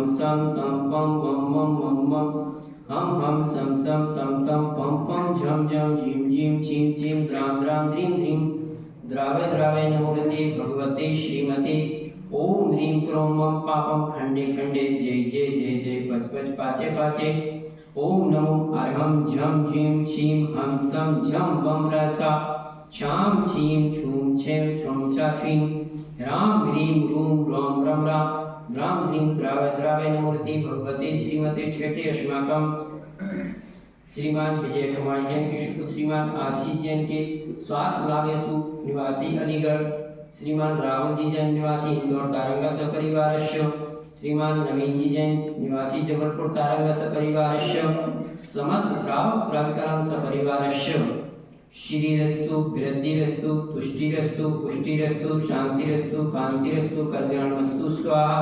सम तम पम मम मम मम मम हम सम सम तम तम पम पम झम झम झीम झीम छीम छीम द्राम द्राम ध्रीम ध्रीम द्रावय द्रावय नमोरते भगवते श्रीमते ओम ह्रीं क्रों मम पापम खंडे खंडे जय जय जय जय पच पच पाचे पाचे ओम नमो अर्हम झम झीम छीम हम सम झम बम रसा छाम छीम छूम छेम छुम चा छीम राम ह्रीं रूम रोम रम राम द्राम ह्रीं द्रावय द्रावय नमोरते भगवते श्रीमते छठे अस्माकम श्रीमान विजय कुमार जैन के शुक्र श्रीमान आशीष जैन के स्वास्थ्य लाभ हेतु निवासी अलीगढ़ श्रीमान राहुल जी जैन निवासी इंदौर तारंगा सपरिवारस्य श्रीमान नवीन जी जैन निवासी जबलपुर तारंगा सपरिवारस्य समस्त श्रावक श्राविकानां सपरिवारस्य श्रीरस्तु वृद्धिरस्तु तुष्टिरस्तु पुष्टिरस्तु शांतिरस्तु कांतिरस्तु कल्याणमस्तु स्वाहा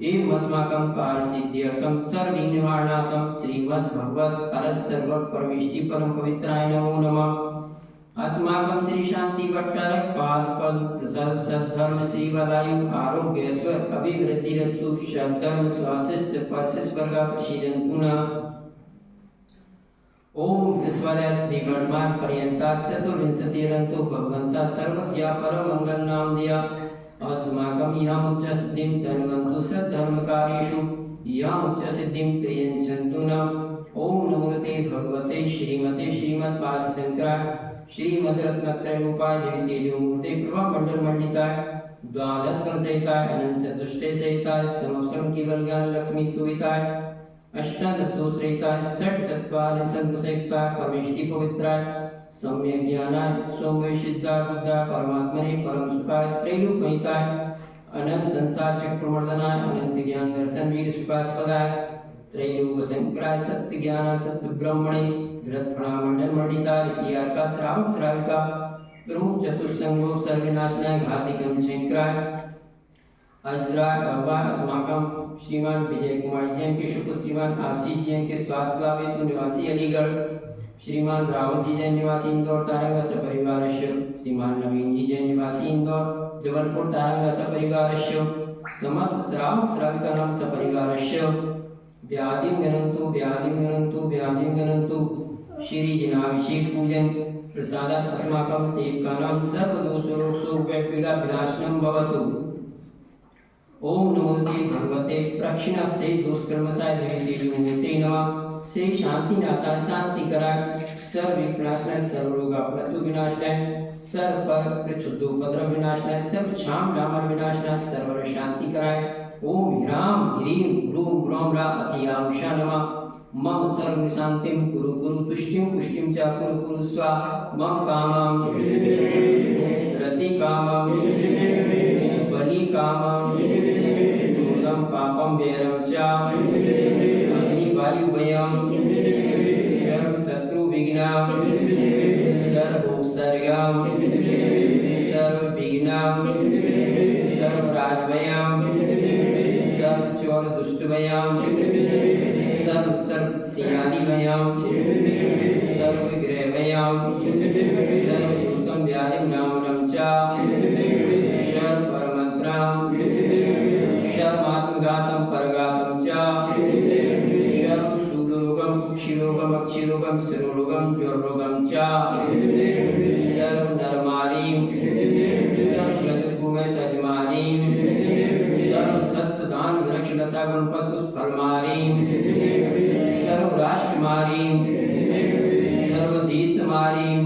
एवं अस्माकं कार्य सिद्ध्यर्थं सर्व निवारणार्थं श्रीमद् भगवत अरस सर्व परमेष्टि परम पवित्राय नमो नमः अस्माकं श्री शांति भट्टारक पाद पद प्रसाद सद्धर्म श्री वलायु आरोग्य ऐश्वर्य अभिवृद्धिरस्तु सद्धर्म स्वास्थ्य परसिस वर्गा प्रसीदन्तु ओम विश्वालय श्री वर्धमान पर्यंता चतुर्विंशतिरंतो भगवंता सर्वज्ञा परम मंगल नाम दिया अस्माकं यह उच्च सिद्धिं तन्वन्तु सद्धर्मकार्येषु यह उच्च सिद्धिं क्रियञ्चन्तु न ओम नमोते भगवते श्रीमते श्रीमद्भासशंकराय श्रीमद् रत्नत्रय रूपाय देवी तेजोमूर्ते प्रभा मंडल मंडिताय द्वादश गण सहिताय अनंत चतुष्टय सहिताय समवसम केवल ज्ञान लक्ष्मी सुविताय अष्टादश दोष रहिताय षट चत्वारि संघ सहिताय परमेष्टि पवित्राय सम्यक ज्ञानाय सौम्य सिद्धाय बुद्धाय परमात्मने परम सुखाय त्रैलोक्यहिताय अनंत संसार चक्र प्रवर्धनाय अनंत ज्ञान दर्शन वीर सुखास्पदाय त्रैलोक शंकराय सत्य ज्ञान सत्य ब्रह्मणे विरत्फणा मंडल मंडिता ऋषियार का श्रावक श्राविका प्रमुख चतुष्संगो सर्वनाशनाय घातिकम शंकराय अजराय अरवा अस्माकम श्रीमान विजय कुमार जैन के शुक्र श्रीमान आशीष जैन के स्वास्थ्य लाभ हेतु निवासी अलीगढ़ श्रीमान रावत जी जैन निवासी इंदौर तारंगा सपरिवारस्य श्रीमान नवीन जी जैन निवासी इंदौर जबलपुर तारंगा सपरिवारस्य समस्त श्रावक श्राविकानां सपरिवारस्य व्याधिं गणन्तु श्री जनाभिषेक पूजन प्रसादात् अस्माकं सेवकानां सर्वदोषरोगशोकपीडा विनाशनं भवतु ओम नमोते भगवते प्रक्षिणस्य दुष्कर्मसाय देवी तेजोमूर्ते नमः श्री शांतिनाथाय शांतिकराय सर्वविनाशनाय सर्वरोगापरतु विनाशनाय सर्वपर कृच्छुद्धोपद्रव विनाशनाय सर्वक्षाम डामर विनाशनाय सर्वर शांतिकराय ओम ह्रां ह्रीं ह्रूं ह्रौं ह्रा असियामुषा नमः मम सर्व शांतिं कुरु कुरु तुष्टिं पुष्टिं च कुरु कुरु स्वा मम कामं रति कामं बलि कामं क्रोधं पापं वैरं च अग्नि वायु भयं सर्व शत्रु विघ्नं सर्वोपसर्गं सर्व विघ्नं सर्व राजभयं सर्व चोर दुष्ट भयं सर्व सर्व सियादि भयं सर्व ग्रह भयं सर्व दूषण व्याधि नामनं च सर्व परमंत्रं सर्वात्मघातं परघातं च सर्व शूलरोगं क्षिरोगं अक्षिरोगं शिरोरोगं ज्वररोगं च सर्व नरमारीं सर्व गजभूमि सजमारीं सर्व सस्यदान वृक्षलता गुणपत पुष्पफलमारीं सर्व राष्ट्रमारीं सर्व देशमारीं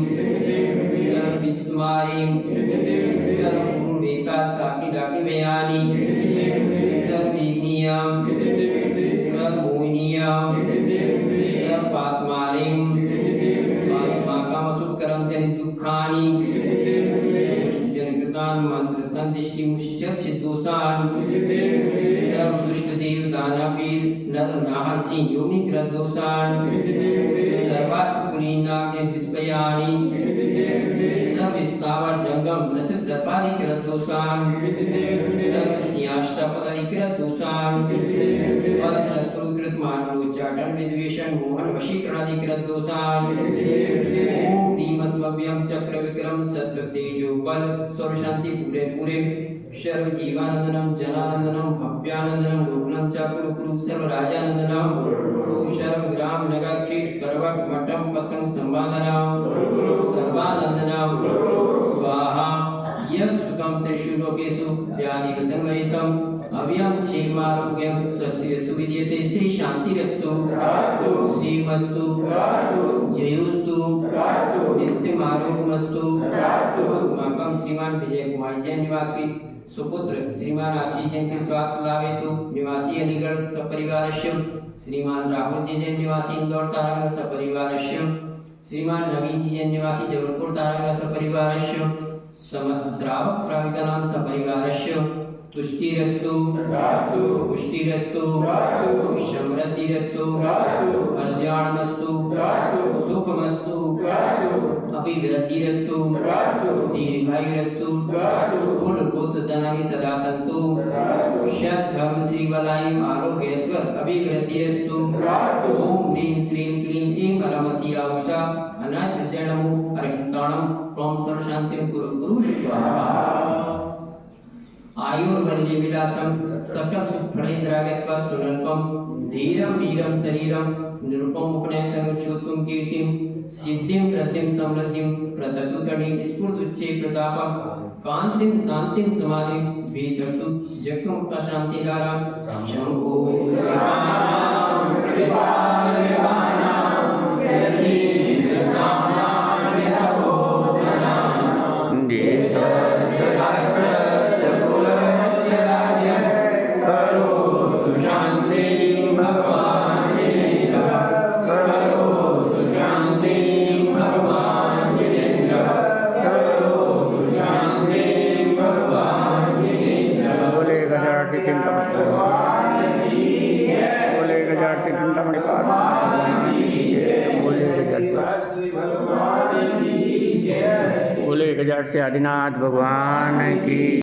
सर्व विश्वमारीं सर्व पूर्वेता साकी डाकी बयानी सर्व इग्नियम सर्व मोहिनियम सर्व पासमारीं अस्माकं सुकरं जनित दुःखानि दुष्टजनकृतान् मंत्रतान् दिष्टिमुष्टिचक्षुदोषान् सर्व दुष्ट देव दानवीर नर नाहर्षि योनिग्रह दोषान् सर्वासुकुलीनाग्नि विस्पयानि सर्व स्थावर जंगम नस्य सर्पादिकृत दोषान् सर्व सिंहाष्टपदादिकृत दोषान् और शत्रुकृत मानवोच्चाटन विद्वेषण मोहन वशीकरणादिकृत दोषान् ओम ह्रीं अस्मभ्यं चक्र विक्रम सत्य तेजो बल सर्व शांति पूरे पूरे सर्वजीवानंदनम जनानंदनम भव्यानंदनम गोकुलम च कुरु कुरु सर्वराजानंदनम सर्वग्राम नगर कीट करवट मठम पतंग संबालनम सर्वानंदनम स्वाहा यः सुखम तेषु लोकेषु व्याधि विसंगहितम अव्ययम क्षेमारोग्यम स्वस्तिरस्तु विद्यते श्री शांतिरस्तु श्रीमस्तु जयोस्तु नित्यमारोग्यमस्तु अस्माकं श्रीमान विजय कुमार जैन निवास की सुपुत्र श्रीमान आशीष जैन के स्वास्थ्य लाभ हेतु निवासी अलीगढ़ सपरिवारस्य श्रीमान राहुल जी जैन निवासी इंदौर तारागढ़ सपरिवारस्य श्रीमान नवीन जी जैन निवासी जबलपुर तारागढ़ सपरिवारस्य समस्त श्रावक श्राविका नाम सपरिवारस्य तुष्टिरस्तु पुष्टिरस्तु समृद्धिरस्तु कल्याणमस्तु सुखमस्तु अभिवृद्धिरस्तु दीर्घायुरस्तु कुलगोत्रधनानि सदा सन्तु सद्धर्म श्री वलायि आरोग्येश्वर अभिवृद्धिरस्तु ओम ह्रीं श्रीं क्लीं ऐं परमशिवा उषा अनाथ विद्याणमो अरिहन्ताणं त्वं सर्वशान्तिं कुरु कुरु स्वाहा आयुर्वल्ली विलासम सकल सुखफलैर्द्रागत्वा सुनल्पम धीरम वीरम शरीरम निरुपम उपनयतनुच्छुतुं कीर्तिं सिद्धिं वृद्धिं समृद्धिं प्रदत्तु तडिं स्फुरदुच्चे प्रतापं कान्तिं शान्तिं समाधिं भीतर्तु जगं प्रशान्तिदारां शम्भो बोले गजाट से आदिनाथ भगवान की।